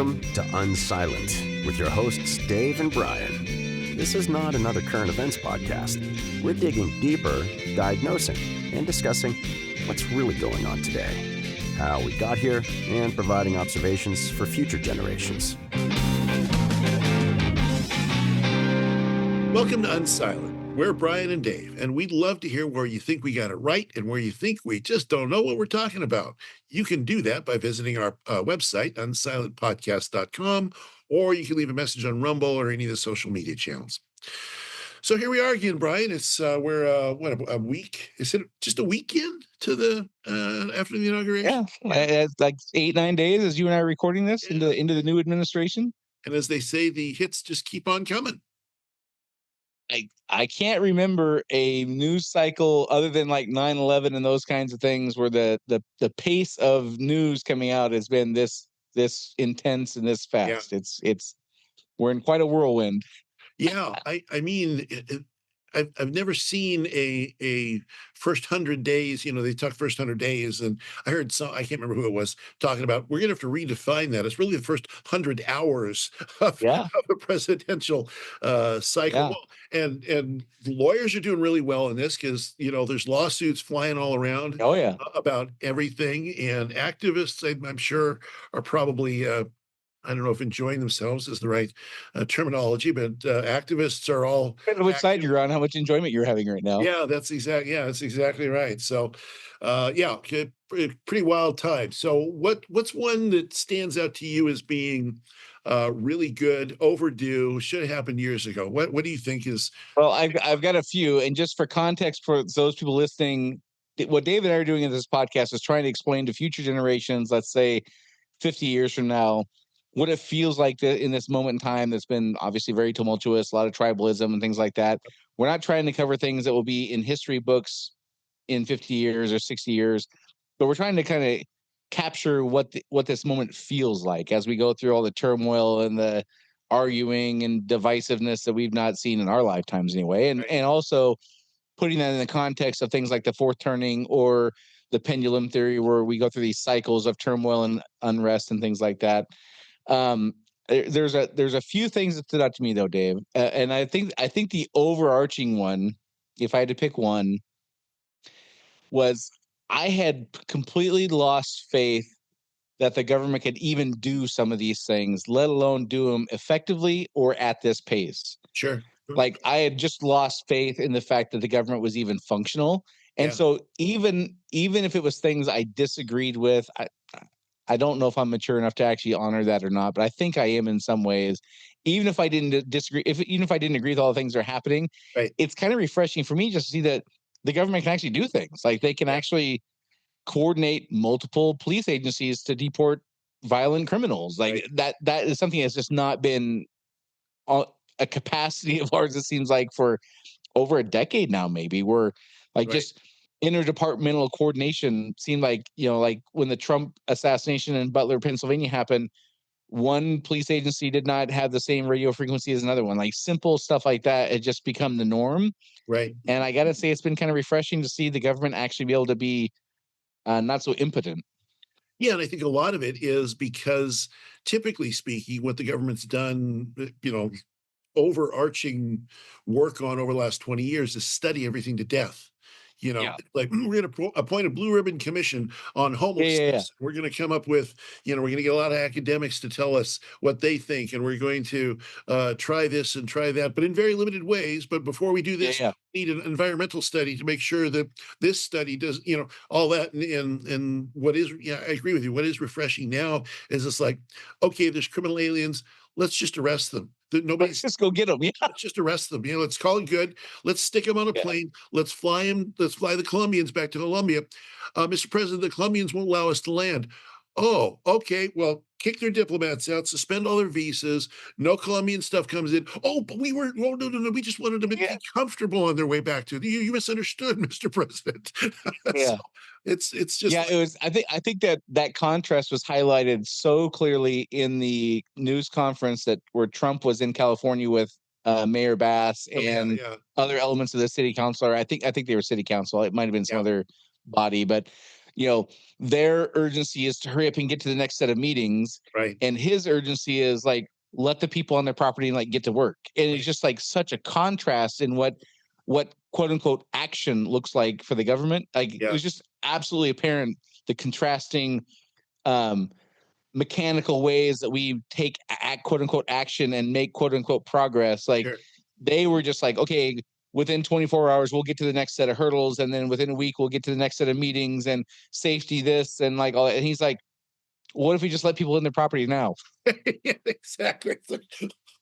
Welcome to Unsilent with your hosts Dave and Brian. This is not another current events podcast. We're digging deeper, diagnosing, and discussing what's really going on today, how we got here, and providing observations for future generations. Welcome to Unsilent. We're Brian and Dave, and we'd love to hear where you think we got it right and where you think we just don't know what we're talking about. You can do that by visiting our website, unsilentpodcast.com, or you can leave a message on Rumble or any of the social media channels. So here we are again, Brian. It's we're a week? Is it just a weekend to the after the inauguration? Yeah, it's like 8-9 days as you and I are recording this into the new administration. And as they say, the hits just keep on coming. I can't remember a news cycle other than like 9/11 and those kinds of things where the pace of news coming out has been this intense and this fast. Yeah. We're in quite a whirlwind. Yeah, I mean, I've never seen a first 100 days. You know, they talk first 100 days, and I heard I can't remember who it was talking about. We're gonna have to redefine that. It's really the first 100 hours of a presidential cycle. Yeah. Well, and lawyers are doing really well in this because there's lawsuits flying all around. Oh yeah, about everything, and activists, I'm sure, are probably. I don't know if enjoying themselves is the right terminology, but activists are all. Depends on which side you're on, how much enjoyment you're having right now. Yeah, that's exactly right. So, pretty wild time. So, what's one that stands out to you as being really good, overdue, should have happened years ago? What do you think is? Well, I've got a few, and just for context for those people listening, what Dave and I are doing in this podcast is trying to explain to future generations, let's say 50 years from now, what it feels like in this moment in time that's been obviously very tumultuous, a lot of tribalism and things like that. We're not trying to cover things that will be in history books in 50 years or 60 years, but we're trying to kind of capture what this moment feels like as we go through all the turmoil and the arguing and divisiveness that we've not seen in our lifetimes anyway. And also putting that in the context of things like the fourth turning or the pendulum theory, where we go through these cycles of turmoil and unrest and things like that. There's a few things that stood out to me though, Dave, and I think the overarching one, if I had to pick one, was I had completely lost faith that the government could even do some of these things, let alone do them effectively or at this pace. Sure. Like I had just lost faith in the fact that the government was even functional. And so even if it was things I disagreed with, I don't know if I'm mature enough to actually honor that or not, but I think I am in some ways. Even if I didn't disagree, even if I didn't agree with all the things that are happening, It's kind of refreshing for me just to see that the government can actually do things. Like they can actually coordinate multiple police agencies to deport violent criminals. Like that is something that's just not been a capacity of ours, it seems like, for over a decade now, maybe, where just interdepartmental coordination seemed like, like when the Trump assassination in Butler, Pennsylvania happened, one police agency did not have the same radio frequency as another one. Like simple stuff like that had just become the norm. Right. And I got to say, it's been kind of refreshing to see the government actually be able to be not so impotent. Yeah, and I think a lot of it is because, typically speaking, what the government's done, overarching work on over the last 20 years is study everything to death. Like we're going to appoint a blue ribbon commission on homelessness. We're going to come up with, we're going to get a lot of academics to tell us what they think, and we're going to try this and try that, but in very limited ways. But before we do this, we need an environmental study to make sure that this study does, all that. And what is, I agree with you. What is refreshing now is it's like, okay, there's criminal aliens. Let's just arrest them. Let's just go get them. Yeah. Let's just arrest them. Let's call it good. Let's stick them on a plane. Let's fly them. Let's fly the Colombians back to Colombia. Mr. President, the Colombians won't allow us to land. Oh, okay. Well, kick their diplomats out, suspend all their visas. No Colombian stuff comes in. Oh, but no. We just wanted them to be comfortable on their way back to you misunderstood, Mr. President. Yeah. So it's just it was. I think that contrast was highlighted so clearly in the news conference where Trump was in California with Mayor Bass and other elements of the city council. I think they were city council. It might have been some other body, but their urgency is to hurry up and get to the next set of meetings. Right. And his urgency is like, let the people on their property and like get to work. And it's just like such a contrast in what quote unquote action looks like for the government. Like it was just absolutely apparent, the contrasting mechanical ways that we take quote unquote action and make quote unquote progress. Like they were just like, okay, within 24 hours, we'll get to the next set of hurdles. And then within a week, we'll get to the next set of meetings and safety this and like all that. And he's like, what if we just let people in their property now? Yeah, exactly.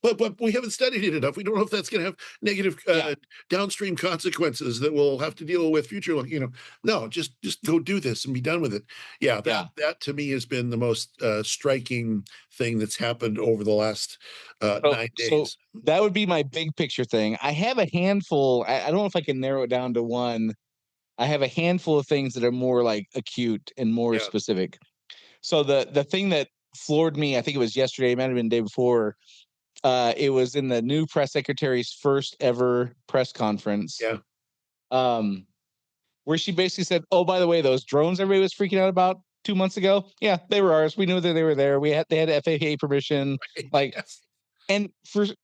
But we haven't studied it enough. We don't know if that's going to have negative downstream consequences that we'll have to deal with future. No, just go do this and be done with it. Yeah, that to me has been the most striking thing that's happened over the last 9 days. So that would be my big picture thing. I have a handful. I don't know if I can narrow it down to one. I have a handful of things that are more like acute and more specific. So the thing that floored me, I think it was yesterday, it might have been the day before. It was in the new press secretary's first ever press conference. Yeah. Where she basically said, "Oh, by the way, those drones everybody was freaking out about 2 months ago, yeah, they were ours. We knew that they were there. They had FAA permission." Like, and it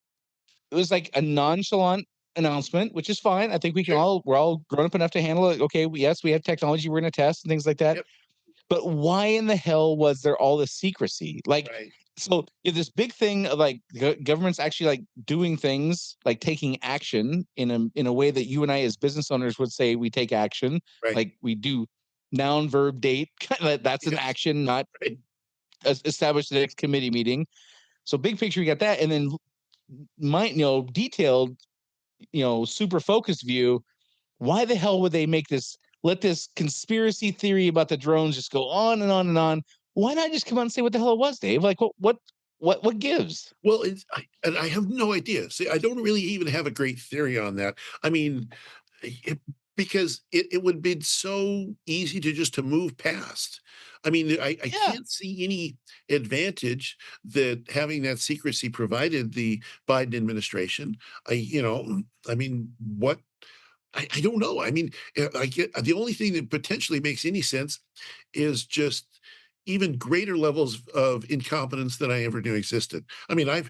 was like a nonchalant announcement, which is fine. I think we're all grown up enough to handle it. Okay, yes, we have technology we're going to test and things like that. Yep. But why in the hell was there all this secrecy? Like, so you have this big thing of like governments actually like doing things, like taking action in a way that you and I as business owners would say we take action. Like we do noun, verb, date. That's an action, not establish the next committee meeting. So big picture, we got that. And then detailed, super focused view. Why the hell would they let this conspiracy theory about the drones just go on and on and on? Why not just come on and say what the hell it was, Dave? Like what gives? Well, I have no idea. See, I don't really even have a great theory on that. I mean, because it would be so easy to move past. I mean, I can't see any advantage that having that secrecy provided the Biden administration. What? I don't know. I mean, I get the only thing that potentially makes any sense is just even greater levels of incompetence than I ever knew existed. I mean, I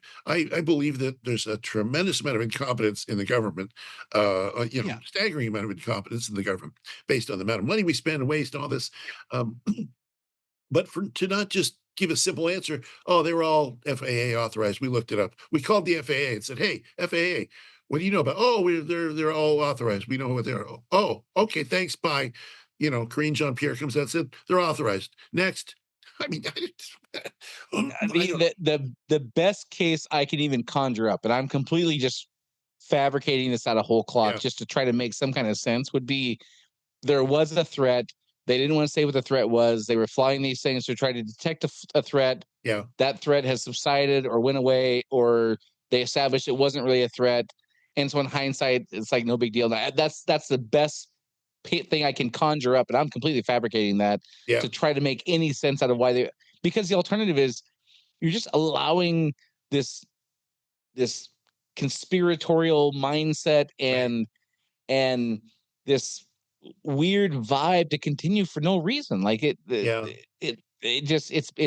believe that there's a tremendous amount of incompetence in the government, staggering amount of incompetence in the government based on the amount of money we spend and waste and all this. But to not just give a simple answer, oh, they were all FAA authorized. We looked it up. We called the FAA and said, hey, FAA, what do you know about? Oh, they're all authorized. We know what they are. Oh, okay, thanks. Bye. Corinne Jean-Pierre comes out and said they're authorized. Next. I mean, the best case I can even conjure up, and I'm completely just fabricating this out of whole cloth just to try to make some kind of sense, would be there was a threat. They didn't want to say what the threat was. They were flying these things to try to detect a threat. Yeah. That threat has subsided or went away, or they established it wasn't really a threat. And so in hindsight, it's like no big deal. That's the best thing I can conjure up, and I'm completely fabricating that to try to make any sense out of why because the alternative is you're just allowing this conspiratorial mindset and this weird vibe to continue for no reason. Like it's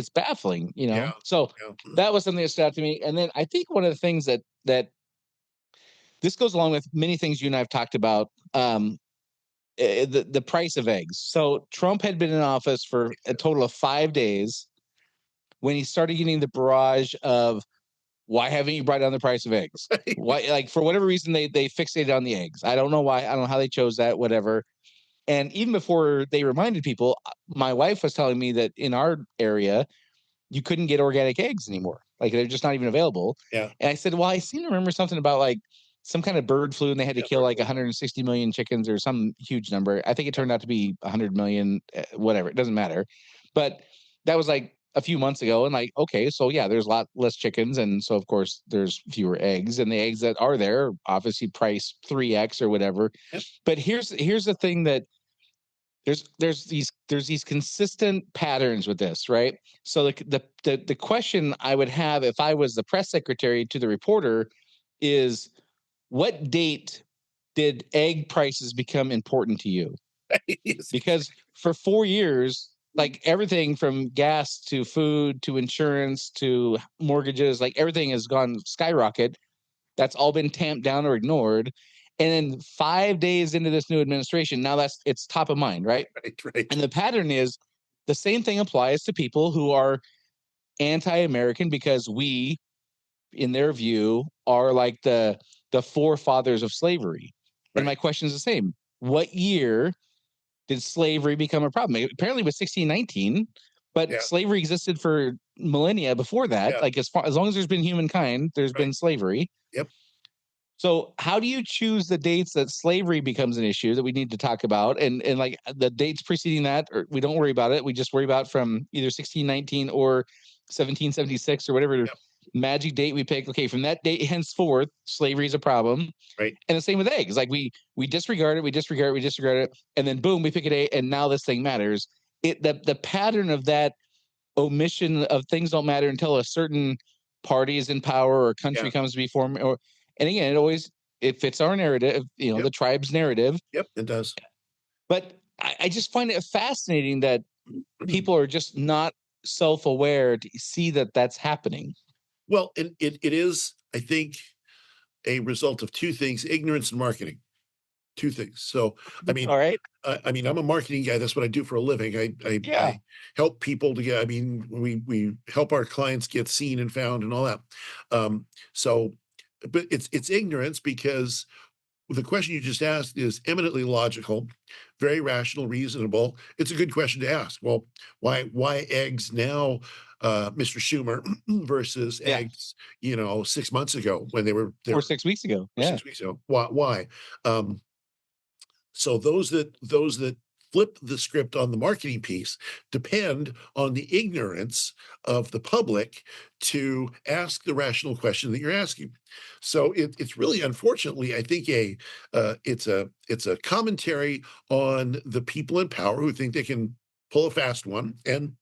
baffling, So that was something that stood out to me. And then I think one of the things that this goes along with many things you and I have talked about, the price of eggs. So Trump had been in office for a total of 5 days when he started getting the barrage of, why haven't you brought down the price of eggs? Why, like, for whatever reason, they fixated on the eggs. I don't know why. I don't know how they chose that, whatever. And even before they reminded people, my wife was telling me that in our area, you couldn't get organic eggs anymore. Like, they're just not even available. Yeah. And I said, well, I seem to remember something about like some kind of bird flu, and they had to kill like 160 million chickens or some huge number. I think it turned out to be 100 million, whatever. It doesn't matter. But that was like a few months ago. And like, okay, so yeah, there's a lot less chickens. And so of course there's fewer eggs, and the eggs that are there obviously price 3x or whatever. Yep. But here's the thing, that there's these consistent patterns with this, right? So the question I would have if I was the press secretary to the reporter is, what date did egg prices become important to you? Because for 4 years, like everything from gas to food to insurance to mortgages, like everything has gone skyrocket. That's all been tamped down or ignored. And then 5 days into this new administration, now it's top of mind, right? Right. And the pattern is the same thing applies to people who are anti-American because we, in their view, are like the forefathers of slavery. And my question is the same. What year did slavery become a problem? Apparently it was 1619, but slavery existed for millennia before that. Like as long as there's been humankind, there's been slavery. Yep. So how do you choose the dates that slavery becomes an issue that we need to talk about? And like the dates preceding that, or we don't worry about it. We just worry about from either 1619 or 1776 or whatever magic date we pick. Okay, from that date henceforth, slavery is a problem. Right. And the same with eggs. Like we disregard it, and then boom, we pick a date, and now this thing matters. The pattern of that omission of things don't matter until a certain party is in power or country comes to be formed. And again, it fits our narrative, the tribe's narrative. Yep, it does. But I just find it fascinating that people are just not self-aware to see that that's happening. Well, it is, I think, a result of two things: ignorance and marketing. Two things. So, I mean, all right. I mean, I'm a marketing guy. That's what I do for a living. I help people to get. I mean, we help our clients get seen and found and all that. So, but it's ignorance, because the question you just asked is eminently logical, very rational, reasonable. It's a good question to ask. Well, why eggs now, Mr. Schumer, versus eggs, 6 months ago when they were or 6 weeks ago? 6 weeks ago. Why? So those that flip the script on the marketing piece depend on the ignorance of the public to ask the rational question that you're asking. So it's really, unfortunately, I think it's a commentary on the people in power who think they can pull a fast one, and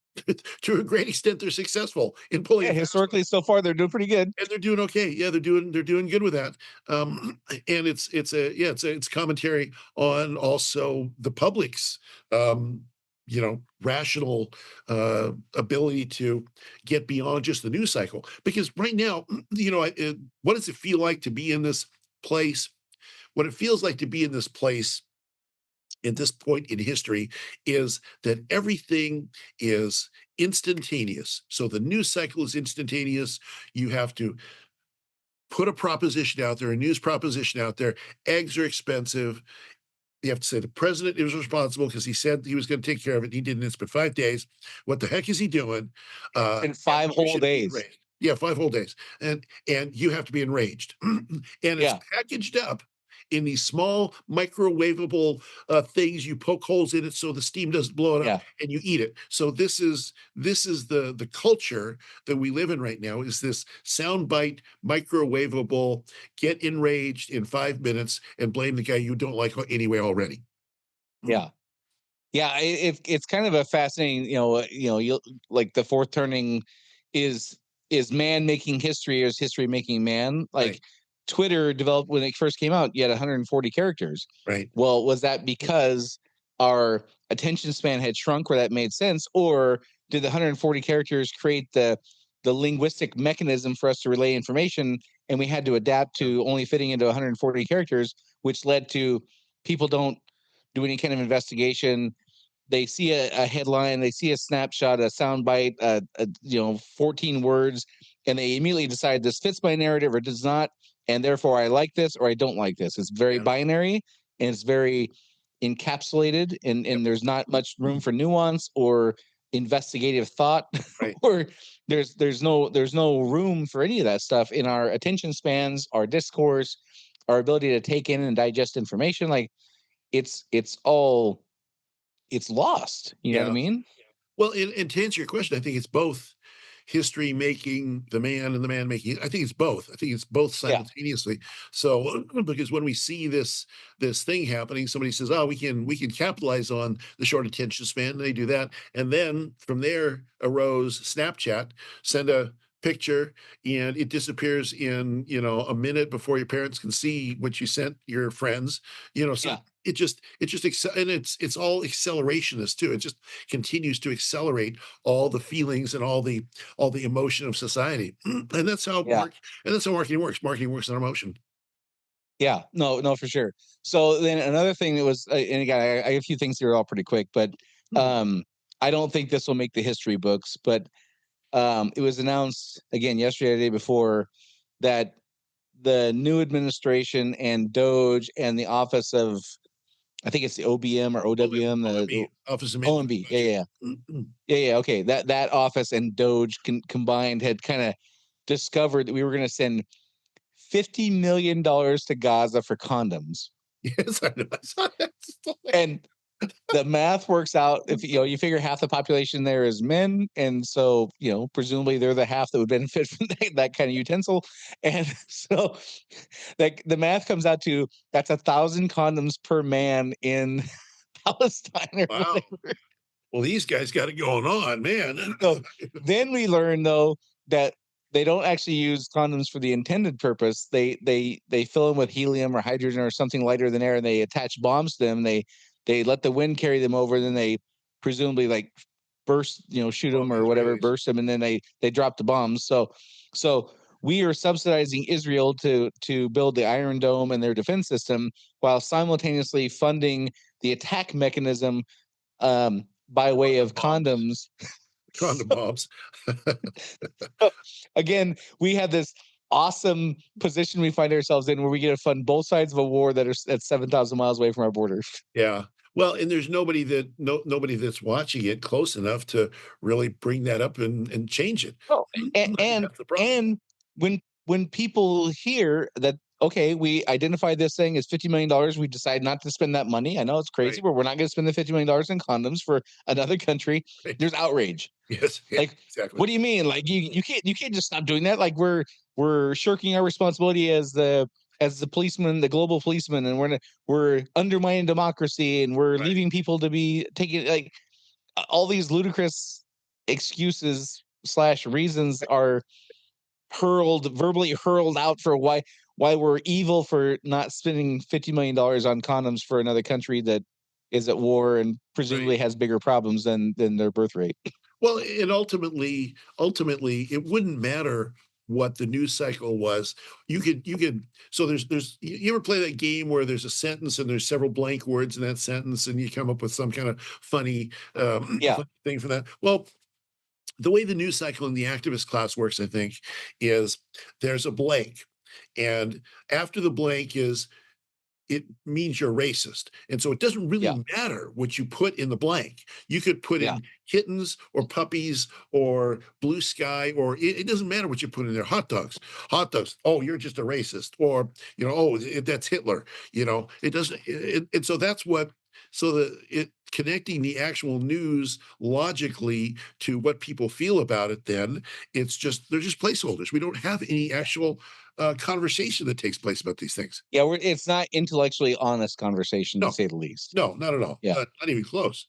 to a great extent they're successful in pulling. Historically, so far they're doing pretty good, and they're doing okay. Yeah, they're doing good with that. And it's commentary on also the public's rational ability to get beyond just the news cycle. Because right now, what does it feel like to be in this place? What it feels like to be in this place at this point in history is that everything is instantaneous. So the news cycle is instantaneous. You have to put a proposition out there, a news proposition out there. Eggs are expensive. You have to say the president is responsible because he said he was going to take care of it. He didn't. It's been 5 days. What the heck is he doing? In 5 whole days. Yeah, 5 whole days. And you have to be enraged. And it's packaged up in these small microwavable things. You poke holes in it so the steam doesn't blow it up, and you eat it. So this is the culture that we live in right now, is this soundbite, microwavable, get enraged in 5 minutes and blame the guy you don't like anyway already. Yeah. It's kind of a fascinating, you like the fourth turning is man making history, or is history making man? Like, right. Twitter developed when it first came out, you had 140 characters. Right. Well, was that because our attention span had shrunk where that made sense? Or did the 140 characters create the linguistic mechanism for us to relay information, and we had to adapt to only fitting into 140 characters, which led to people don't do any kind of investigation. They see a headline, they see a snapshot, a soundbite, 14 words, and they immediately decide this fits my narrative or does not, and therefore I like this or I don't like this. It's very binary, and it's very encapsulated, and there's not much room for nuance or investigative thought, right. or there's no room for any of that stuff in our attention spans, our discourse, our ability to take in and digest information. Like it's lost. You know what I mean? Well, and to answer your question, I think it's both history making the man and the man making. I think it's both. I think it's both simultaneously. So, because when we see this thing happening, somebody says, "Oh, we can capitalize on the short attention span." And they do that, and then from there arose Snapchat. Send a picture, and it disappears in, a minute before your parents can see what you sent your friends. So Yeah. and it's all accelerationist too. It just continues to accelerate all the feelings and all the emotion of society. And Yeah. that's how marketing works. Marketing works on emotion. Yeah. No, for sure. So then another thing that was, and again, I have a few things here all pretty quick, but Hmm. I don't think this will make the history books, but it was announced again yesterday, the day before, that the new administration and Doge and the office of, I think it's the OBM or OWM, the OMB, Office of Management OMB. Yeah, Budget. yeah, yeah. Okay, that office and Doge combined had kind of discovered that we were going to send $50 million to Gaza for condoms, Yes, I know. I saw that. and the math works out. If you figure half the population there is men, and so presumably they're the half that would benefit from that kind of utensil, and so like the math comes out to that's 1,000 condoms per man in Palestine or Wow. whatever. Well, these guys got it going on, man. So then we learn though that they don't actually use condoms for the intended purpose. They fill them with helium or hydrogen or something lighter than air, and they attach bombs to them. They let the wind carry them over, then they presumably like burst, shoot Oh, them or these whatever, guys. burst them, and then they drop the bombs. So we are subsidizing Israel to build the Iron Dome and their defense system while simultaneously funding the attack mechanism by way of Bombs. condoms. Condom bombs. Again, we have this awesome position we find ourselves in where we get to fund both sides of a war that's 7,000 miles away from our border. Yeah. Well, and there's nobody that's watching it close enough to really bring that up and change it. Oh, and I think and, that's the problem. and when people hear that, okay, we identified this thing as $50 million, we decide not to spend that money. I know it's crazy, Right. but we're not going to spend the $50 million in condoms for another country. Right. There's outrage. Yes. Yeah, Like, exactly. what do you mean? Like you can't just stop doing that. Like we're shirking our responsibility as the policeman, the global policeman, and we're undermining democracy, and we're Right. leaving people to be taking like all these ludicrous excuses slash reasons are verbally hurled out for why we're evil for not spending $50 million on condoms for another country that is at war and Right. presumably has bigger problems than their birth rate. Well, and ultimately, it wouldn't matter what the news cycle was. You could. So you ever play that game where there's a sentence and there's several blank words in that sentence, and you come up with some kind of funny Yeah, funny thing for that. Well, the way the news cycle in the activist class works, I think, is there's a blank, and after the blank is it means you're racist. And so it doesn't yeah, really matter what you put in the blank. You could put yeah, in kittens or puppies or blue sky, or it doesn't matter what you put in there. Hot dogs, hot dogs. Oh, you're just a racist. Or, that's Hitler. It doesn't. And so that's what, so connecting the actual news logically to what people feel about it, then they're just placeholders. We don't have any actual conversation that takes place about these things. yeah. It's not intellectually honest conversation to No, say the least. no, not at all. Yeah, Not even close.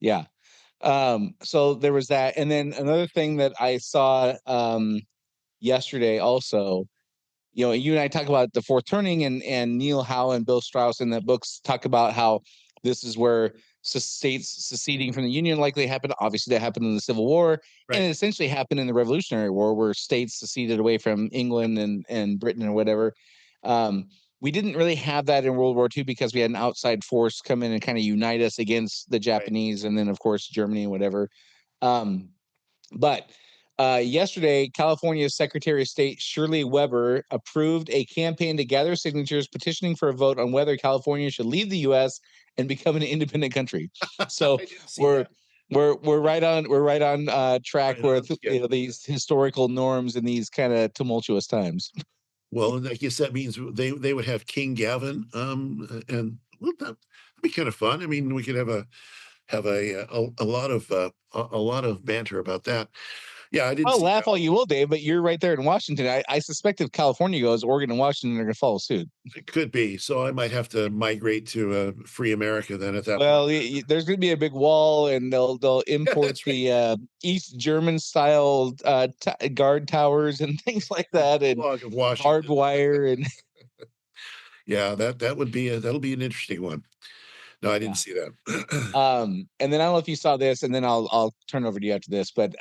yeah. So there was that, and then another thing that I saw yesterday also. You and I talk about the fourth turning, and Neil Howe and Bill Strauss in the books talk about how this is where states seceding from the Union likely happened. Obviously, that happened in the Civil War, and Right. it essentially happened in the Revolutionary War, where states seceded away from England and Britain or whatever. We didn't really have that in World War II because we had an outside force come in and kind of unite us against the Right. Japanese, and then of course Germany and whatever. Um, but yesterday, California's Secretary of State Shirley Weber approved a campaign to gather signatures petitioning for a vote on whether California should leave the U.S. and become an independent country. So I didn't see we're that. we're right on track Right with on schedule. these historical norms in these kind of tumultuous times. Well, and I guess that means they would have King Gavin, and well, that'd be kind of fun. I mean, we could have a lot of banter about that. Yeah, I didn't I'll see laugh that. all you will, Dave, but you're right there in Washington. I suspect if California goes, Oregon and Washington are going to follow suit. It could be. So I might have to migrate to free America then at that point. Well, there's going to be a big wall, and they'll Yeah, import that's right. the East German style guard towers and things like that, and Log of Washington. barbed wire, and Yeah, that'll be an interesting one. No, I didn't yeah. see that. And then I don't know if you saw this, and then I'll turn over to you after this, but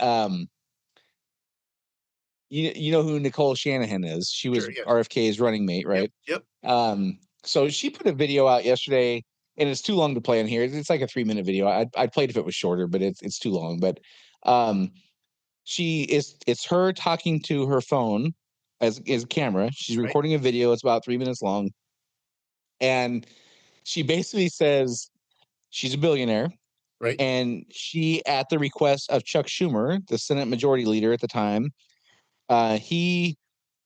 you know who Nicole Shanahan is? She was Sure, yes. RFK's running mate, Yep, right? yep. So she put a video out yesterday, and it's too long to play on here. It's like a 3-minute video. I'd played if it was shorter, but it's too long. But um, it's her talking to her phone as a camera. She's Right, recording a video. It's about 3 minutes long, and she basically says she's a billionaire, right. and she, at the request of Chuck Schumer, the Senate Majority Leader at the time, he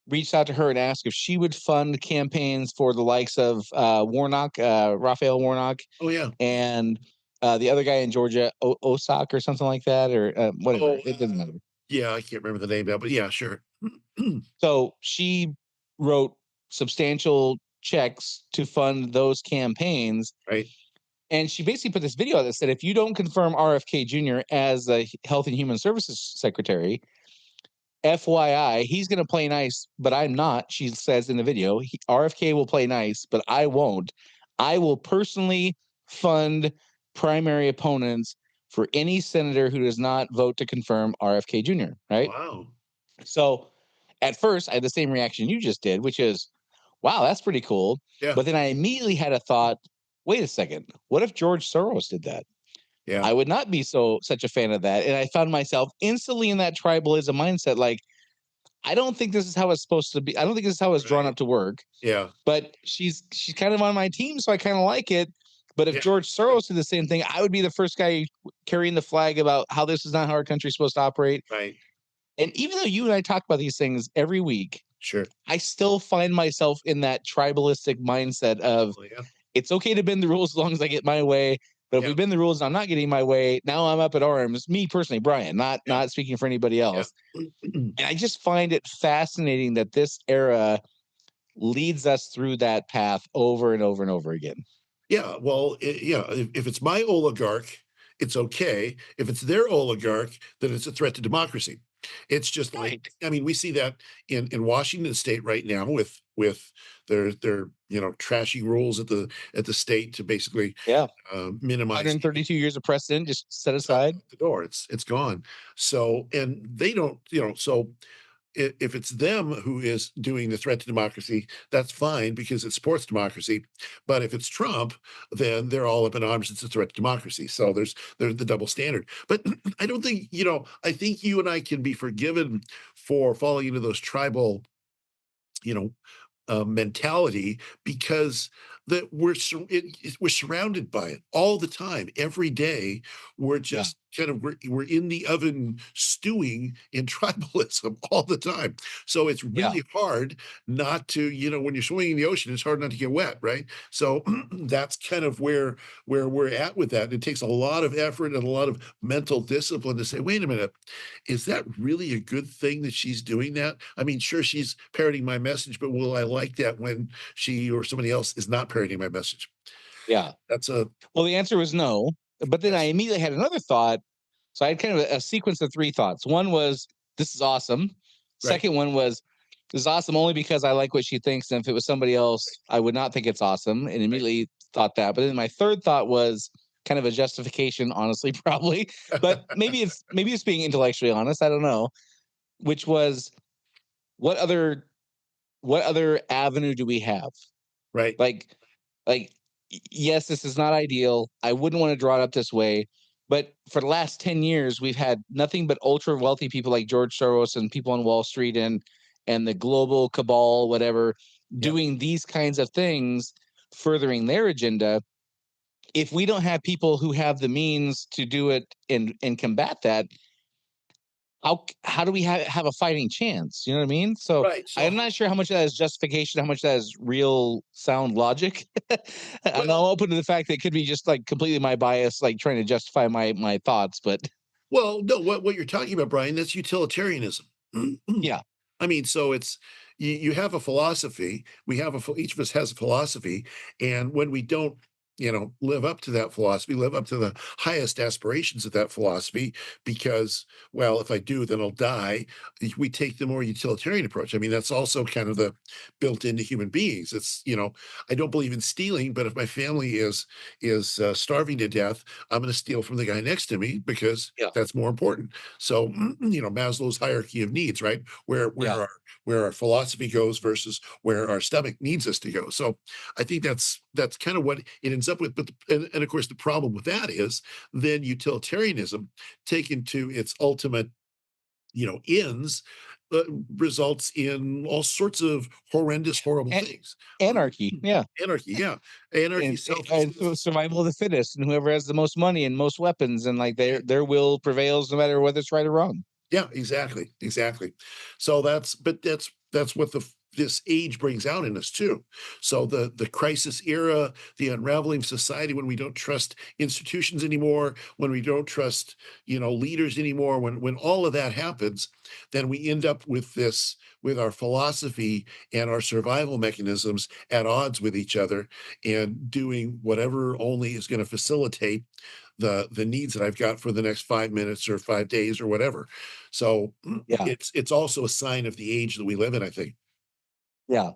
reached out to her and asked if she would fund campaigns for the likes of Warnock, Raphael Warnock, Oh, yeah. and the other guy in Georgia, Ossock or something like that, or whatever. Oh, It doesn't matter. yeah, I can't remember the name now, but yeah, sure. So she wrote substantial checks to fund those campaigns. Right, And she basically put this video out that said, if you don't confirm RFK Jr. as the Health and Human Services Secretary, FYI, he's going to play nice, but I'm not. She says in the video, RFK will play nice, but I won't. I will personally fund primary opponents for any senator who does not vote to confirm RFK Jr. Right. wow. So at first, I had the same reaction you just did, which is, wow, that's pretty cool. Yeah, But then I immediately had a thought, wait a second, what if George Soros did that? yeah, I would not be such a fan of that. And I found myself instantly in that tribalism mindset. Like, I don't think this is how it's supposed to be. I don't think this is how it's drawn right. up to work. Yeah, But she's kind of on my team, so I kind of like it. But if yeah, George Soros did the same thing, I would be the first guy carrying the flag about how this is not how our country's supposed to operate. right. And even though you and I talk about these things every week, Sure. I still find myself in that tribalistic mindset of Oh, yeah, it's okay to bend the rules as long as I get my way. But if yeah, we bend the rules and I'm not getting my way, now I'm up at arms. Me personally, Brian, not yeah, speaking for anybody yeah. else. And I just find it fascinating that this era leads us through that path over and over and over again. Yeah, well, yeah, if it's my oligarch, it's okay. If it's their oligarch, then it's a threat to democracy. It's just like, Right. I mean, we see that in Washington State right now with their trashy rules at the state to basically Yeah. minimize 132 years of precedent just set it's out aside. the door. It's gone. So and they don't, so if it's them who is doing the threat to democracy, that's fine because it supports democracy. But if it's Trump, then they're all up in arms. It's a threat to democracy. So there's the double standard. But I don't think, I think you and I can be forgiven for falling into those tribal, you know, mentality because that we're surrounded by it all the time, every day. We're Yeah. just kind of we're in the oven stewing in tribalism all the time. So it's Yeah. really hard not to, when you're swimming in the ocean, it's hard not to get wet, right? So that's kind of where we're at with that. It takes a lot of effort and a lot of mental discipline to say, wait a minute, is that really a good thing that she's doing that? I mean, sure, she's parroting my message, but will I like that when she or somebody else is not parroting my message? Yeah. That's a Well, the answer was no. But then I yes, immediately had another thought. So I had kind of a sequence of 3 thoughts. One was, this is awesome. right, Second one was, this is awesome only because I like what she thinks. And if it was somebody else, I would not think it's awesome. And right. immediately thought that. But then my third thought was kind of a justification, honestly, probably. But maybe it's being intellectually honest. I don't know. Which was, what other avenue do we have? Right, Like, yes, this is not ideal. I wouldn't want to draw it up this way. But for the last 10 years, we've had nothing but ultra wealthy people like George Soros and people on Wall Street and the global cabal, whatever, yeah, doing these kinds of things, furthering their agenda. If we don't have people who have the means to do it and combat that, how do we have a fighting chance? You know what I mean? So right. So I'm not sure how much of that is justification, how much of that is real sound logic. And I'm well, open to the fact that it could be just like completely my bias, like trying to justify my thoughts. But Well, no, what you're talking about, Brian, that's utilitarianism. Yeah. I mean, so it's you have a philosophy. We have each of us has a philosophy, and when we don't, live up to that philosophy, live up to the highest aspirations of that philosophy, because, well, if I do, then I'll die. We take the more utilitarian approach. I mean, that's also kind of the built into human beings. It's I don't believe in stealing, but if my family is starving to death, I'm going to steal from the guy next to me because Yeah. that's more important. So, Maslow's hierarchy of needs, right? Where our philosophy goes versus where our stomach needs us to go. So I think that's kind of what it ends up with. But and of course, the problem with that is then utilitarianism taken to its ultimate, ends, uh, results in all sorts of horrendous, horrible things. Anarchy. Yeah. Anarchy, yeah, anarchy, And selfishness. survival of the fittest, and whoever has the most money and most weapons, and like their will prevails no matter whether it's right or wrong. Yeah, exactly, exactly. So that's what this age brings out in us too. So the crisis era, the unraveling society, when we don't trust institutions anymore, when we don't trust leaders anymore, when all of that happens, then we end up with our philosophy and our survival mechanisms at odds with each other, and doing whatever only is going to facilitate the needs that I've got for the next 5 minutes or 5 days or whatever. So Yeah. it's also a sign of the age that we live in, I think. Yeah.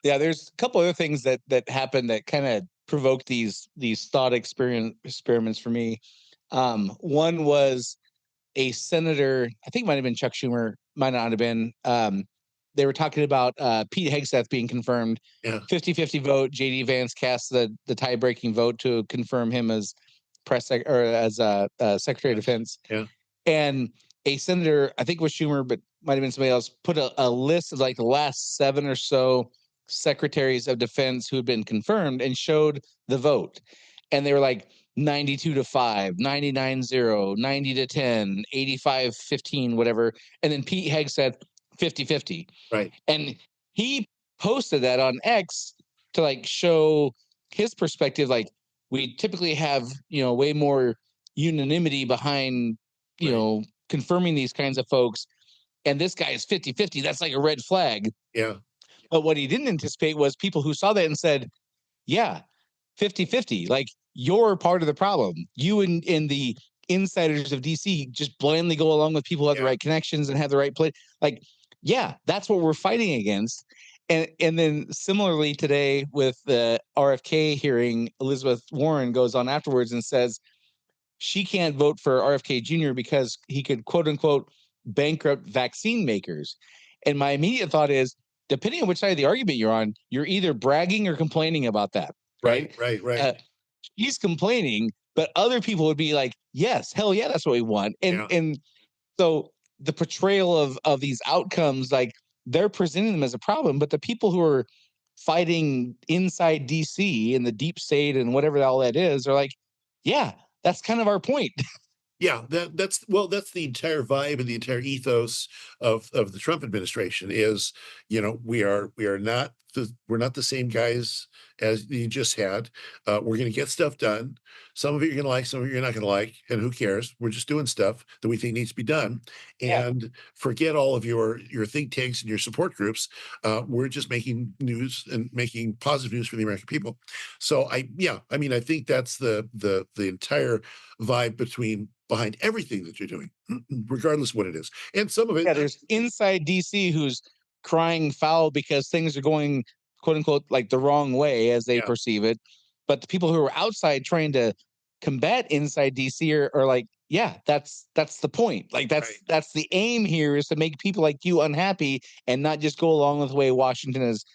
Yeah. There's a couple other things that happened that kind of provoked these thought experiments for me. One was a senator, I think it might have been Chuck Schumer, might not have been. They were talking about Pete Hegseth being confirmed. Yeah. 50-50 vote. JD Vance cast the tie-breaking vote to confirm him as Secretary of Defense. Yeah. And a senator, I think it was Schumer, but might have been somebody else, put a list of like the last 7 or so secretaries of defense who had been confirmed and showed the vote. And they were like 92-5, 99-0, 90-10, 85-15, whatever. And then Pete Hegg said 50-50. Right. And he posted that on X to like show his perspective. Like, we typically have, way more unanimity behind, confirming these kinds of folks. And this guy is 50-50. That's like a red flag. Yeah. But what he didn't anticipate was people who saw that and said, yeah, 50-50. Like, you're part of the problem. You and the insiders of DC just blindly go along with people who have the right connections and have the right play. Like, yeah, that's what we're fighting against. And then similarly today with the RFK hearing, Elizabeth Warren goes on afterwards and says she can't vote for RFK Jr. because he could, quote unquote, bankrupt vaccine makers. And my immediate thought is, depending on which side of the argument you're on, you're either bragging or complaining about that. Right. He's complaining, but other people would be like, yes, hell yeah, that's what we want. And so the portrayal of these outcomes, like, they're presenting them as a problem, but the people who are fighting inside DC and the deep state and whatever all that is are like, yeah, that's kind of our point. Yeah, that's the entire vibe and the entire ethos of the Trump administration is, we're not the same guys as you just had. We're going to get stuff done. Some of it you're going to like, some of it you're not going to like, and who cares? We're just doing stuff that we think needs to be done, and forget all of your think tanks and your support groups. We're just making news and making positive news for the American people. So I think that's the entire vibe behind everything that you're doing, regardless what it is. And some of it, there's inside DC who's crying foul because things are going, quote unquote, like the wrong way as they perceive it. But the people who are outside trying to combat inside DC are like, yeah, that's the point. Like, that's the aim here, is to make people like you unhappy and not just go along with the way Washington has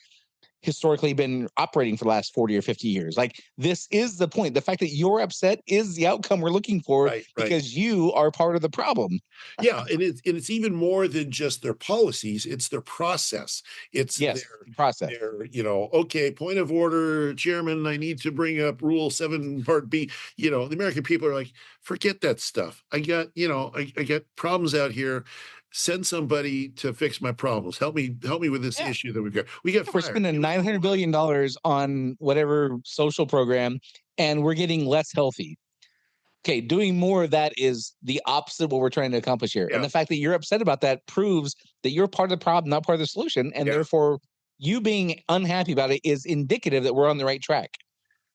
historically been operating for the last 40 or 50 years. Like, this is the point. The fact that you're upset is the outcome we're looking for, because you are part of the problem. Yeah, and it's even more than just their policies, it's their process. It's their process. Okay, point of order, Chairman, I need to bring up Rule 7 Part B. The American people are like, forget that stuff. I got problems out here. Send somebody to fix my problems. Help me with this issue that we've got. We're spending $900 billion on whatever social program, and we're getting less healthy. okay, doing more of that is the opposite of what we're trying to accomplish here. And the fact that you're upset about that proves that you're part of the problem, not part of the solution. And therefore, you being unhappy about it is indicative that we're on the right track.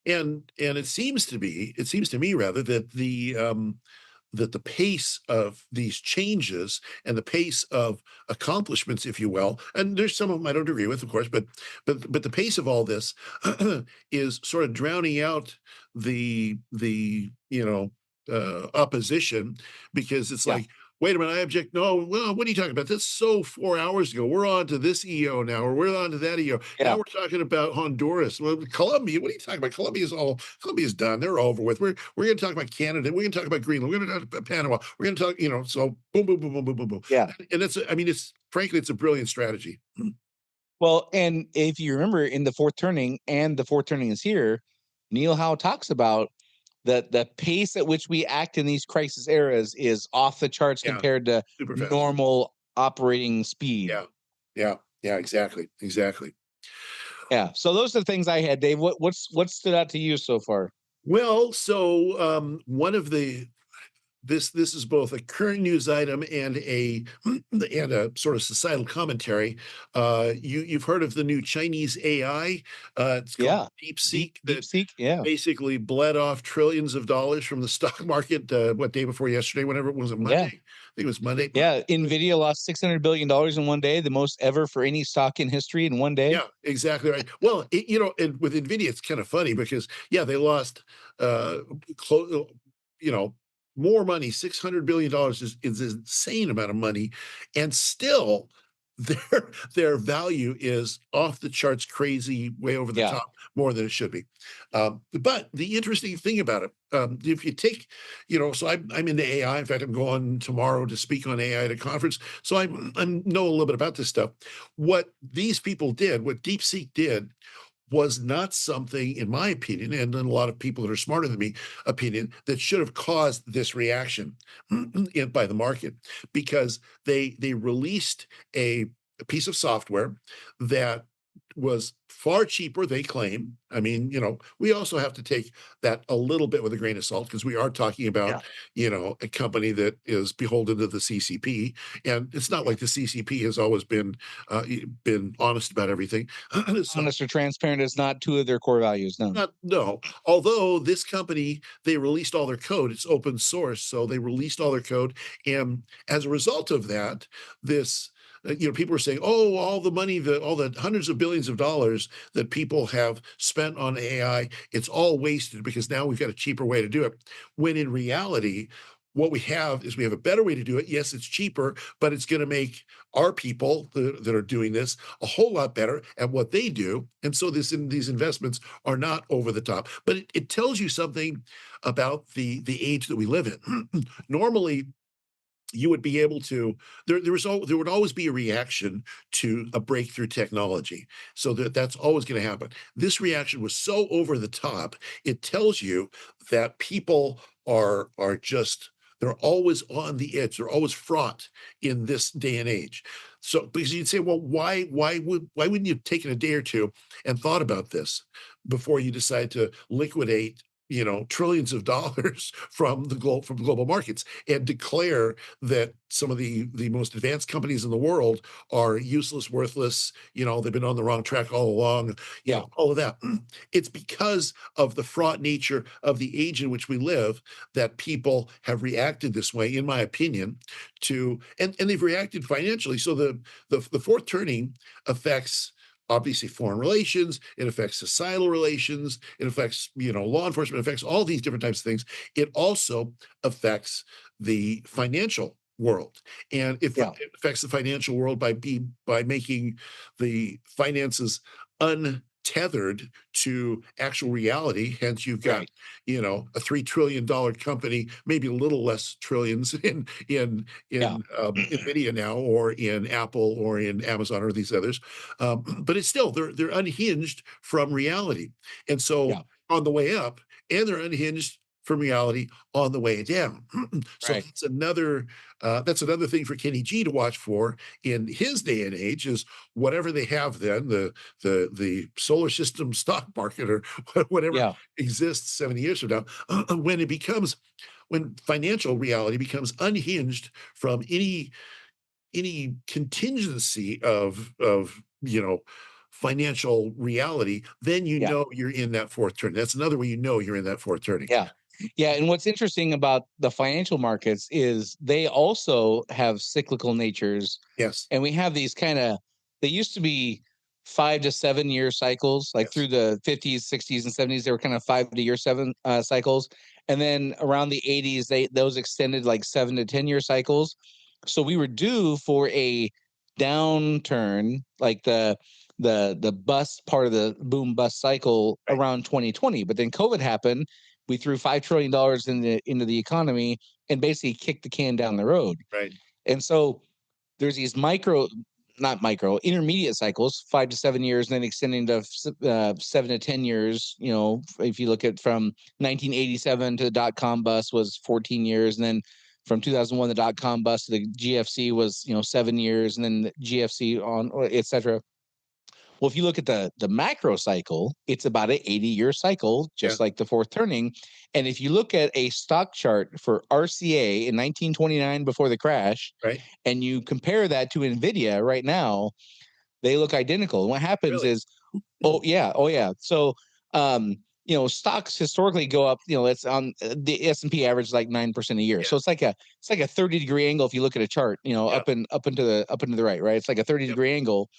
And it seems to me rather that the pace of these changes and the pace of accomplishments, if you will, and there's some of them I don't agree with, of course, but the pace of all this is sort of drowning out the opposition, because it's like, wait a minute, I object. No, well, what are you talking about? That's so 4 hours ago. We're on to this EO now, or we're on to that EO. Now we're talking about Honduras. Well, Colombia, what are you talking about? Colombia's done. They're over with. We're going to talk about Canada. We're going to talk about Greenland. We're going to talk about Panama. We're going to talk, so boom, boom, boom, boom, boom, boom, boom. Yeah. And frankly, it's a brilliant strategy. Well, and if you remember in the fourth turning, and the fourth turning is here, Neil Howe talks about the pace at which we act in these crisis eras is off the charts compared to normal operating speed. Yeah, exactly. Yeah. So those are the things I had, Dave. What stood out to you so far? Well, so one of the this is both a current news item and a sort of societal commentary. You've heard of the new Chinese AI? It's called DeepSeek. DeepSeek, basically bled off trillions of dollars from the stock market. Day before yesterday, whenever it was, Monday. I think it was Monday. Yeah, Nvidia lost $600 billion in one day, the most ever for any stock in history in one day. Yeah, exactly right. Well, and with Nvidia, it's kind of funny because they lost more money. $600 billion is an insane amount of money, and still their value is off the charts, crazy, way over the top, more than it should be. But the interesting thing about it, if you take, so I'm into AI. In fact, I'm going tomorrow to speak on AI at a conference, so I know a little bit about this stuff. What these people did, what DeepSeek did, was not something, in my opinion, and in a lot of people that are smarter than me opinion, that should have caused this reaction by the market, because they released a piece of software that was far cheaper, they claim. I mean, we also have to take that a little bit with a grain of salt, because we are talking about, a company that is beholden to the CCP, and it's not like the CCP has always been honest about everything. Honest or transparent is not two of their core values. No. Although this company, they released all their code. It's open source, so they released all their code, and as a result of that, this. People are saying, oh, all the money, all the hundreds of billions of dollars that people have spent on AI, it's all wasted because now we've got a cheaper way to do it. When in reality, what we have is we have a better way to do it. Yes, it's cheaper, but it's going to make our people that are doing this a whole lot better at what they do. And so these investments are not over the top. But it tells you something about the age that we live in. Normally, you would be able to, there would always be a reaction to a breakthrough technology. So that's always going to happen. This reaction was so over the top, it tells you that people are just, they're always on the edge. They're always fraught in this day and age. So, because you'd say, well, why wouldn't you have taken a day or two and thought about this before you decide to liquidate trillions of dollars from global markets, and declare that some of the most advanced companies in the world are useless, worthless, they've been on the wrong track all along, all of that. It's because of the fraught nature of the age in which we live that people have reacted this way, in my opinion, and they've reacted financially. So the fourth turning affects, obviously, foreign relations, it affects societal relations, it affects, law enforcement, it affects all these different types of things. It also affects the financial world. And it affects the financial world by making the finances untethered to actual reality. Hence, you've got, a $3 trillion company, maybe a little less trillions in Nvidia now, or in Apple, or in Amazon, or these others. But it's still, they're unhinged from reality. And so on the way up, and they're unhinged from reality on the way down. So that's another thing for Kenny G to watch for in his day and age, is whatever they have then, the solar system stock market, or whatever exists 70 years from now, when it becomes when financial reality becomes unhinged from any contingency of financial reality, then you're in that fourth turning. That's another way you're in that fourth turning. Yeah. Yeah. And what's interesting about the financial markets is they also have cyclical natures. Yes. And we have these they used to be 5 to 7 year cycles, like Yes. through the 50s, 60s, and 70s. They were kind of 5 to year 7 cycles. And then around the 80s, those extended like 7 to 10 year cycles. So we were due for a downturn, like the bust part of the boom bust cycle around 2020. But then COVID happened. We threw $5 trillion into the economy and basically kicked the can down the road. Right. And so there's these intermediate cycles, 5 to 7 years, and then extending to 7 to 10 years. If you look at from 1987 to the dot-com bust was 14 years, and then from 2001 the dot-com bust to the GFC was 7 years, and then the GFC on, etc. Well, if you look at the macro cycle, it's about an 80-year cycle, just like the fourth turning. And if you look at a stock chart for RCA in 1929 before the crash, right, and you compare that to NVIDIA right now, they look identical. And what happens is, oh yeah. So, stocks historically go up. It's on the S&P average like 9% a year. Yeah. So it's like a 30-degree angle if you look at a chart. Up and to the right. It's like a 30-degree angle.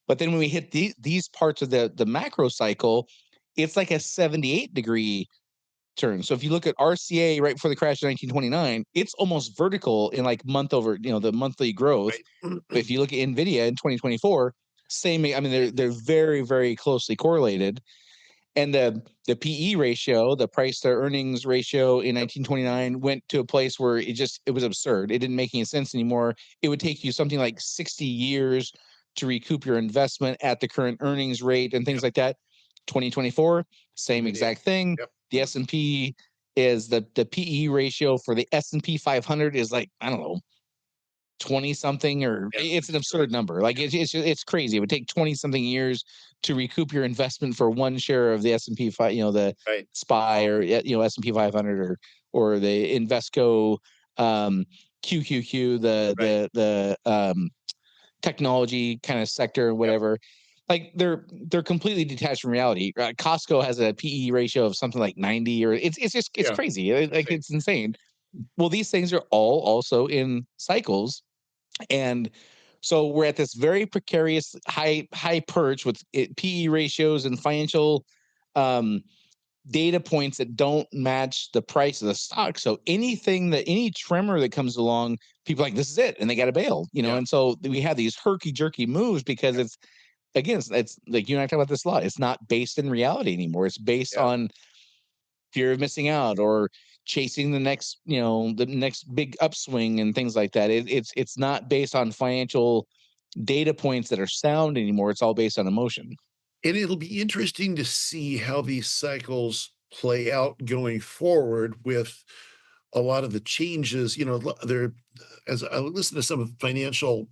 But then when we hit these parts of the macro cycle, it's like a 78-degree turn. So if you look at RCA right before the crash in 1929, it's almost vertical in like month over, the monthly growth. Right. But if you look at NVIDIA in 2024, same. I mean, they're very, very closely correlated. And the PE ratio, the price to earnings ratio in 1929 went to a place where it was absurd. It didn't make any sense anymore. It would take you something like 60 years to recoup your investment at the current earnings rate and things like that. 2024, same exact thing. Yep. The S&P is the PE ratio for the S&P 500 is like, I don't know, 20 something, or it's an absurd number. Like it's crazy. It would take 20 something years to recoup your investment for one share of the S&P 5, the SPY or S&P 500 or the Invesco QQQ, the technology kind of sector or whatever. Yep. Like they're completely detached from reality. Costco has a PE ratio of something like 90, or it's crazy. Like it's insane. Well, these things are all also in cycles. And so we're at this very precarious high perch with PE ratios and financial data points that don't match the price of the stock. So any tremor that comes along, people are like, this is it, and they got to bail, And so we have these herky jerky moves because it's like you and I talk about this a lot. It's not based in reality anymore. It's based on fear of missing out or chasing the next big upswing and things like that. It's not based on financial data points that are sound anymore. It's all based on emotion. And it'll be interesting to see how these cycles play out going forward with a lot of the changes. As I listen to some of the financial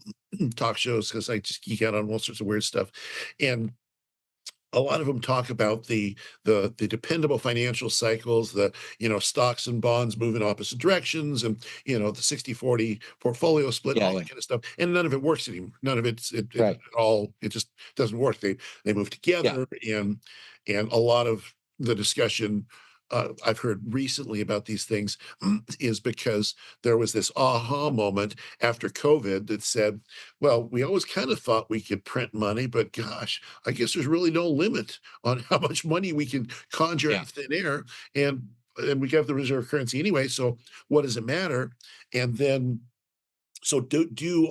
talk shows, because I just geek out on all sorts of weird stuff, and a lot of them talk about the dependable financial cycles, the stocks and bonds move in opposite directions, and the 60-40 portfolio split, all that kind of stuff. And none of it works anymore. None of it just doesn't work. They move together, and a lot of the discussion I've heard recently about these things is because there was this aha moment after COVID that said, well, we always kind of thought we could print money, but gosh, I guess there's really no limit on how much money we can conjure out of thin air. And we have the reserve currency anyway. So what does it matter? And then so are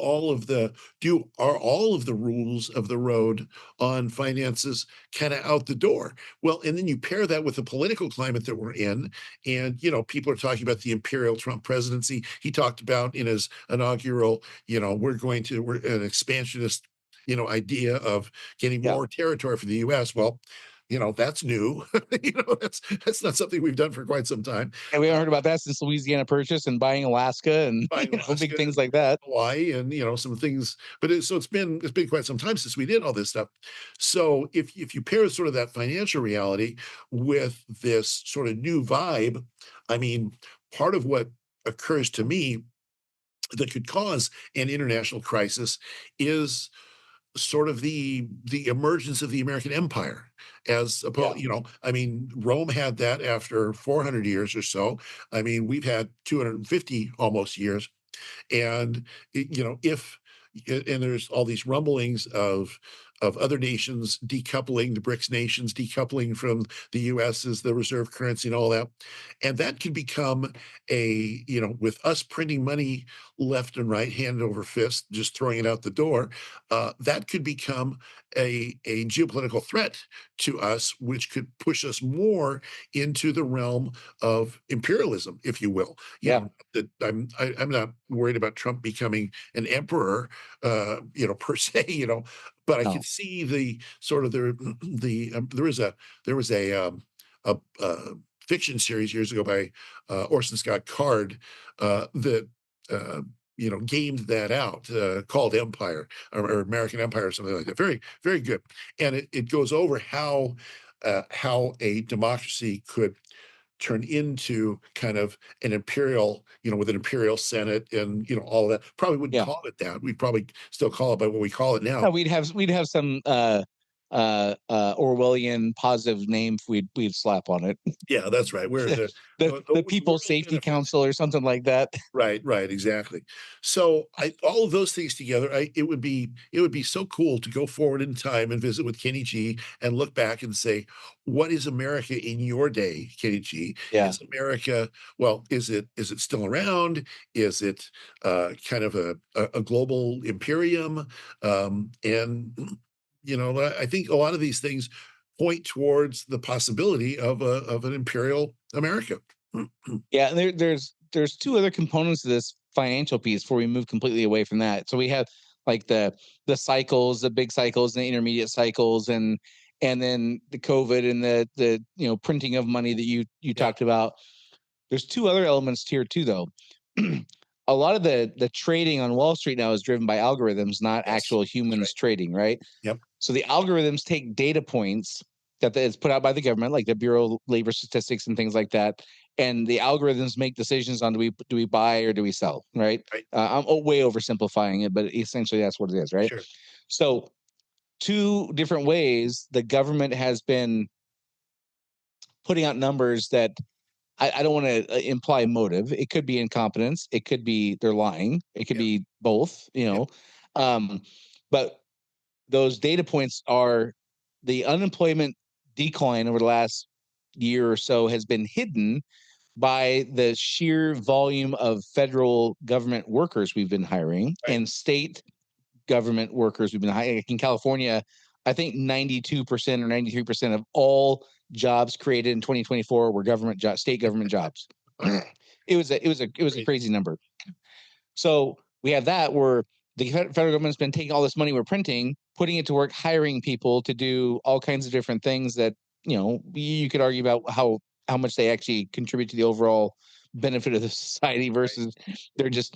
all of the rules of the road on finances kind of out the door? Well, and then you pair that with the political climate that we're in, and people are talking about the imperial Trump presidency. He talked about in his inaugural, we're an expansionist, idea of getting more territory for the U.S. Well, that's new. That's not something we've done for quite some time. And we haven't heard about that since Louisiana Purchase and buying Alaska and big things like that. Hawaii and some things. But it's been quite some time since we did all this stuff. So if you pair sort of that financial reality with this sort of new vibe, I mean, part of what occurs to me that could cause an international crisis is sort of the emergence of the American empire as opposed, I mean, Rome had that after 400 years or so. I mean, we've had 250 almost years. And if and there's all these rumblings of other nations decoupling, the BRICS nations decoupling from the US as the reserve currency and all that. And that can become with us printing money left and right, hand over fist, just throwing it out the door, that could become a geopolitical threat to us, which could push us more into the realm of imperialism, if you will. That I'm not worried about Trump becoming an emperor, per se, but I could see the sort of there was a fiction series years ago by Orson Scott Card that gamed that out, called Empire or American Empire or something like that. Very, very good, and it goes over how a democracy could turn into kind of an imperial, with an imperial senate and all of that. Probably wouldn't call it that. We'd probably still call it by what we call it now. No, we'd have some Orwellian positive name we'd slap on it. Yeah, that's right. We're the People's Safety Council or something like that. Right, exactly. So all of those things together, it would be so cool to go forward in time and visit with Kenny G and look back and say, what is America in your day, Kenny G? Yeah. Is America, well, is it still around? Is it kind of a global imperium? And I think a lot of these things point towards the possibility of an imperial America. Yeah, and there's two other components to this financial piece before we move completely away from that. So we have like the cycles, the big cycles, and the intermediate cycles, and then the COVID and the printing of money that you talked about. There's two other elements here too, though. A lot of the trading on Wall Street now is driven by algorithms, not actual humans trading, right? Yep. So the algorithms take data points that is put out by the government, like the Bureau of Labor Statistics and things like that, and the algorithms make decisions on do we buy or do we sell, right? I'm way oversimplifying it, but essentially that's what it is, right? Sure. So two different ways the government has been putting out numbers that I don't want to imply motive. It could be incompetence. It could be they're lying. It could be both, but those data points are the unemployment decline over the last year or so has been hidden by the sheer volume of federal government workers we've been hiring and state government workers we've been hiring. In California, I think 92% or 93% of all jobs created in 2024 were state government jobs. It was a crazy number. So we have that where the federal government's been taking all this money we're printing, putting it to work, hiring people to do all kinds of different things that, you could argue about how much they actually contribute to the overall benefit of the society versus they're just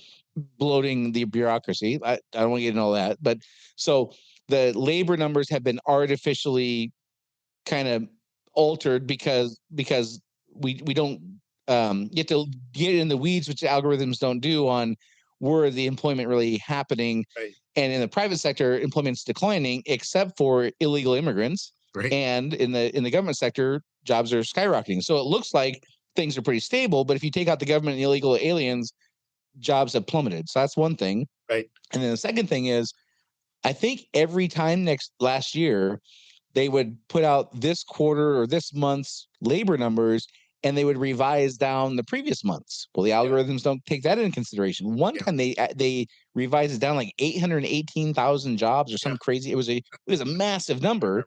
bloating the bureaucracy. I don't want to get into all that. But so the labor numbers have been artificially kind of altered because we don't get to get in the weeds, which the algorithms don't do on where the employment really happening. And in the private sector, employment's declining, except for illegal immigrants. And in the government sector, jobs are skyrocketing. So it looks like things are pretty stable, but if you take out the government and illegal aliens, jobs have plummeted. So that's one thing. And then the second thing is, I think every time last year, they would put out this quarter or this month's labor numbers and they would revise down the previous months. Well, the algorithms don't take that into consideration. One time they revised it down like 818,000 jobs or something crazy. It was a massive number.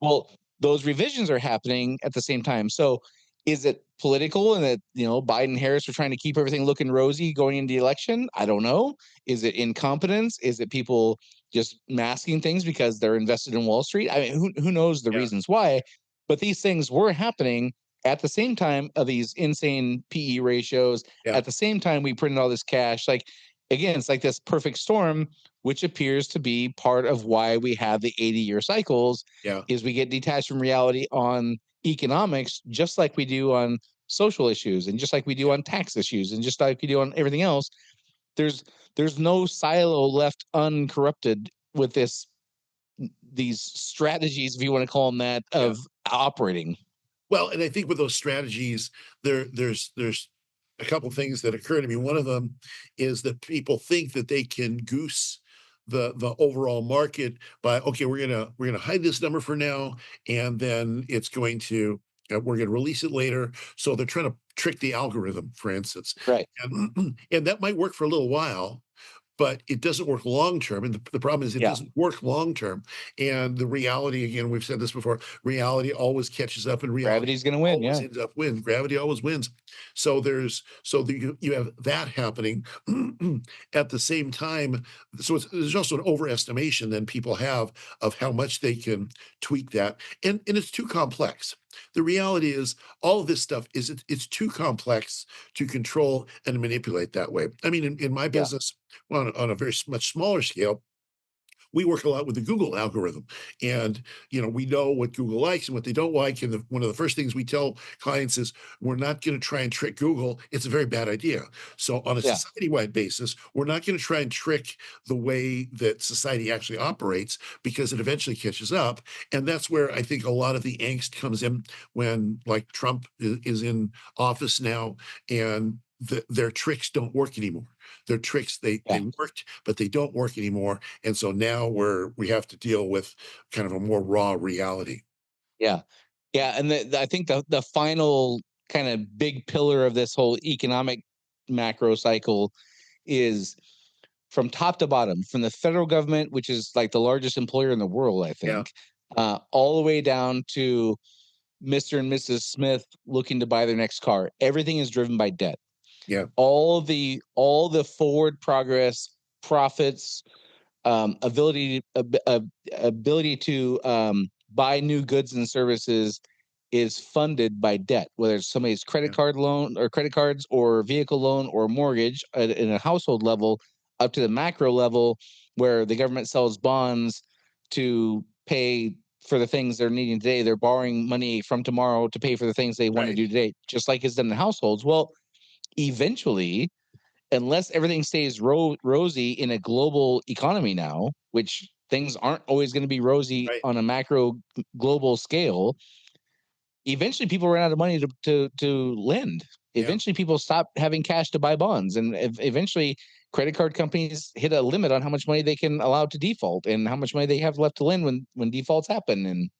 Well, those revisions are happening at the same time. So is it political and that, Biden Harris are trying to keep everything looking rosy going into the election? I don't know. Is it incompetence? Is it people just masking things because they're invested in Wall Street? I mean, who knows the reasons why? But these things were happening at the same time of these insane PE ratios. At the same time, we printed all this cash. Like, again, it's like this perfect storm, which appears to be part of why we have the 80-year cycles, is we get detached from reality on economics, just like we do on social issues, and just like we do on tax issues, and just like we do on everything else, there's no silo left uncorrupted with these strategies, if you want to call them that, of operating. Well, and I think with those strategies, there's a couple things that occur to me. One of them is that people think that they can goose the overall market by, okay, we're gonna hide this number for now, and then it's going to we're going to release it later. So they're trying to trick the algorithm, for instance, Right. and that might work for a little while, but it doesn't work long term. And the problem is it doesn't work long term. And the reality, again, we've said this before, reality always catches up, and reality Gravity's going to win. always ends up wins. Gravity always wins. So you have that happening at the same time. So there's also an overestimation then people have of how much they can tweak that. And it's too complex. The reality is all of this stuff it's too complex to control and manipulate that way. I mean, in my business, on a very much smaller scale, we work a lot with the Google algorithm, and we know what Google likes and what they don't like. And one of the first things we tell clients is we're not going to try and trick Google. It's a very bad idea. So on a society-wide basis, we're not going to try and trick the way that society actually operates, because it eventually catches up. And that's where I think a lot of the angst comes in when, like, Trump is in office now, and their tricks don't work anymore. Their tricks, they worked, but they don't work anymore. And so now we have to deal with kind of a more raw reality. Yeah. And I think the final kind of big pillar of this whole economic macro cycle is from top to bottom, from the federal government, which is like the largest employer in the world, I think, all the way down to Mr. and Mrs. Smith looking to buy their next car. Everything is driven by debt. Yeah. All the forward progress, profits, ability to buy new goods and services is funded by debt, whether it's somebody's credit card loan or credit cards or vehicle loan or mortgage in a household level, up to the macro level where the government sells bonds to pay for the things they're needing today. They're borrowing money from tomorrow to pay for the things they want to do today, just like it's done in households. Well, eventually, unless everything stays rosy in a global economy now, which things aren't always going to be rosy on a macro global scale, eventually people run out of money to lend. Eventually people stop having cash to buy bonds, and eventually credit card companies hit a limit on how much money they can allow to default and how much money they have left to lend when defaults happen. And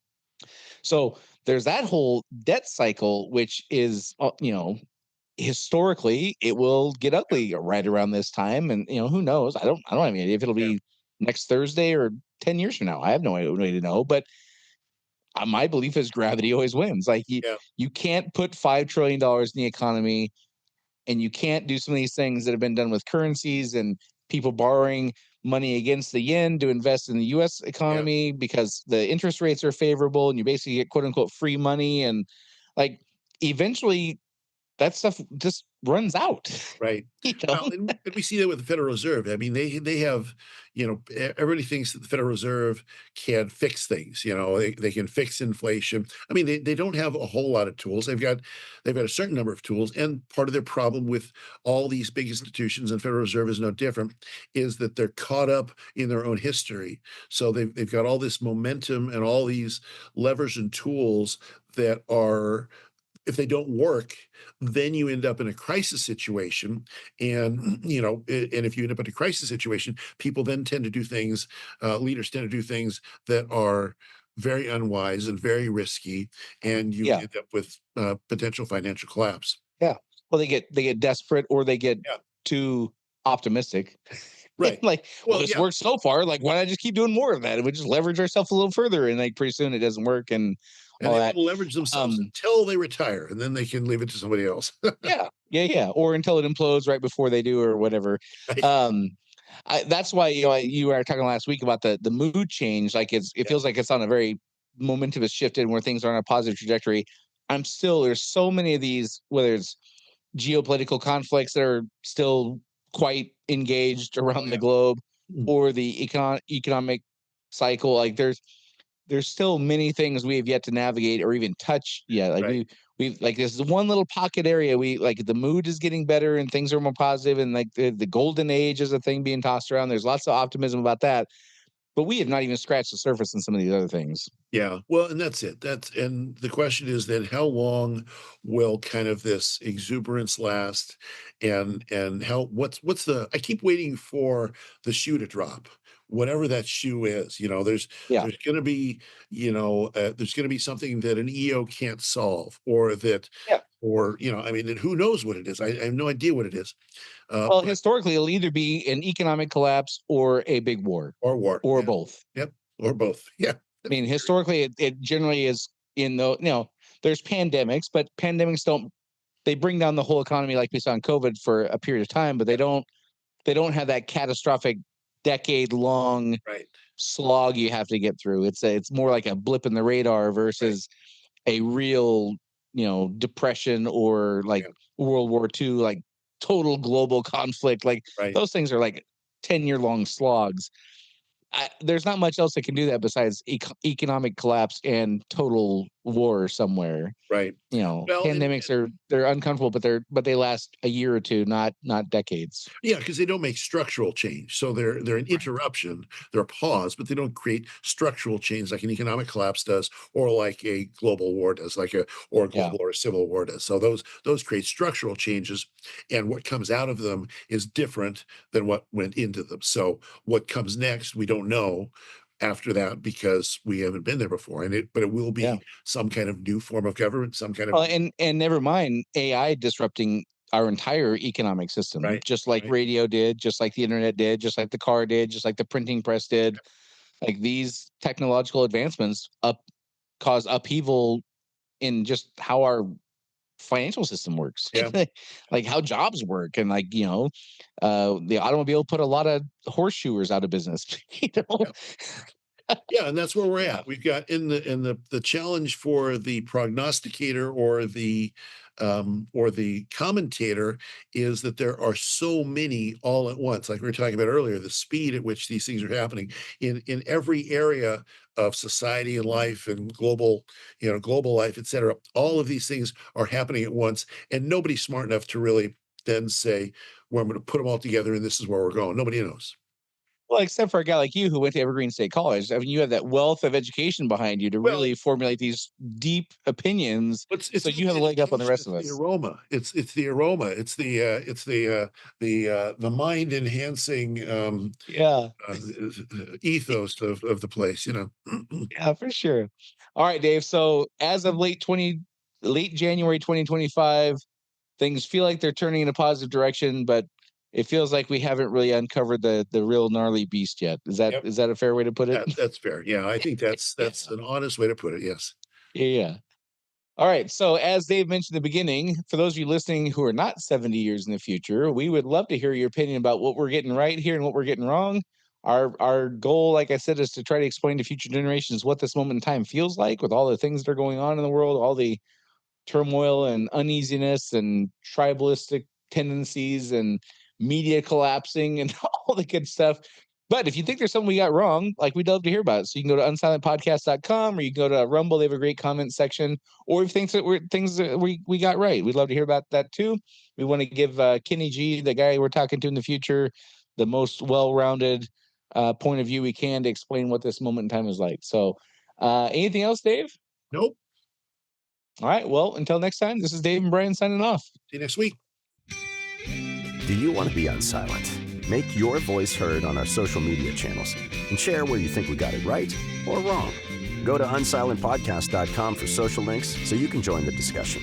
so there's that whole debt cycle, which is historically it will get ugly right around this time. And who knows, I don't have any idea if it'll be next Thursday or 10 years from now. I have no way to know, but my belief is gravity always wins. Like you can't put $5 trillion in the economy, and you can't do some of these things that have been done with currencies and people borrowing money against the yen to invest in the US economy because the interest rates are favorable, and you basically get quote unquote free money. And like eventually that stuff just runs out. Right. Well, and we see that with the Federal Reserve. I mean, they have, everybody thinks that the Federal Reserve can fix things. They can fix inflation. I mean, they don't have a whole lot of tools. They've got a certain number of tools, and part of their problem with all these big institutions, and Federal Reserve is no different, is that they're caught up in their own history. So they've got all this momentum and all these levers and tools that are, if they don't work, then you end up in a crisis situation. And, and if you end up in a crisis situation, people then tend to do things, leaders tend to do things that are very unwise and very risky. And you end up with potential financial collapse. Yeah. Well, they get desperate, or they get too optimistic. Right. Like, well, this works so far. Like, why not just keep doing more of that? And we just leverage ourselves a little further, and like pretty soon it doesn't work. And all they that. will leverage themselves until they retire, and then they can leave it to somebody else. Or until it implodes right before they do, or whatever. Right. That's why you were talking last week about the mood change. Like it feels like it's on a very momentous shift in where things are on a positive trajectory. There's so many of these, whether it's geopolitical conflicts that are still quite engaged around the globe, or the economic cycle. Like there's still many things we have yet to navigate or even touch yet. Like we like this one little pocket area. We like the mood is getting better and things are more positive, and like the golden age is a thing being tossed around. There's lots of optimism about that, but we have not even scratched the surface on some of these other things. Yeah, well, and that's it. And the question is then how long will kind of this exuberance last, and how what's the I keep waiting for the shoe to drop, whatever that shoe is. Yeah. There's going to be there's going to be something that an EO can't solve, or that, Yeah. or I mean, and who knows what it is? I have no idea what it is. Well, historically, it'll either be an economic collapse or a big war, or or yeah, both. yep, or both. Yeah, I mean, historically, it generally is in the, there's pandemics, but pandemics they bring down the whole economy like we saw in COVID for a period of time, but they don't have that catastrophic decade-long right, slog you have to get through. It's more like a blip in the radar versus a real, depression or like yeah, World War II, like total global conflict. Like right. those things are like 10-year-long slogs. There's not much else that can do that besides economic collapse and total war somewhere. Right. Well, Pandemics they're uncomfortable, but they last a year or two, not decades. yeah, because they don't make structural change. So they're an interruption, they're a pause, but they don't create structural change like an economic collapse does, or like a global war does, or a global or a civil war does. So those create structural changes, and what comes out of them is different than what went into them. So what comes next, we don't know after that, because we haven't been there before, but it will be some kind of new form of government, some kind of and never mind AI disrupting our entire economic system, right, just like right. radio did, just like the internet did, just like the car did, just like the printing press did. Like these technological advancements cause upheaval in just how our financial system works, Yeah. like how jobs work, and like the automobile put a lot of horseshoers out of business. Yeah. Yeah, and that's where we're at. We've got in the challenge for the prognosticator or the commentator is that there are so many all at once. Like we were talking about earlier, the speed at which these things are happening in every area of society and life and global life, et cetera. All of these things are happening at once, and nobody's smart enough to really then say, well, I'm going to put them all together and this is where we're going. Nobody knows. Well, except for a guy like you who went to Evergreen State College. I mean, you have that wealth of education behind you to really formulate these deep opinions. So you have a leg up on the rest of us. The aroma. It's the aroma. It's the mind enhancing ethos of the place. Yeah, for sure. All right, Dave. So as of late January 2025, things feel like they're turning in a positive direction, but it feels like we haven't really uncovered the real gnarly beast yet. Is that a fair way to put it? That's fair. Yeah, I think that's an honest way to put it. Yes. Yeah. All right. So as Dave mentioned in the beginning, for those of you listening who are not 70 years in the future, we would love to hear your opinion about what we're getting right here and what we're getting wrong. Our goal, like I said, is to try to explain to future generations what this moment in time feels like with all the things that are going on in the world, all the turmoil and uneasiness and tribalistic tendencies and media collapsing and all the good stuff. But if you think there's something we got wrong, like we'd love to hear about it. So you can go to unsilentpodcast.com, or you can go to Rumble. They have a great comment section. Or if you think that we're things that we got right, we'd love to hear about that too. We want to give Kenny G, the guy we're talking to in the future, the most well-rounded point of view we can to explain what this moment in time is like. So anything else, Dave? Nope. All right. Well, until next time, this is Dave and Brian signing off. See you next week. Do you want to be unsilent? Make your voice heard on our social media channels and share where you think we got it right or wrong. Go to unsilentpodcast.com for social links so you can join the discussion.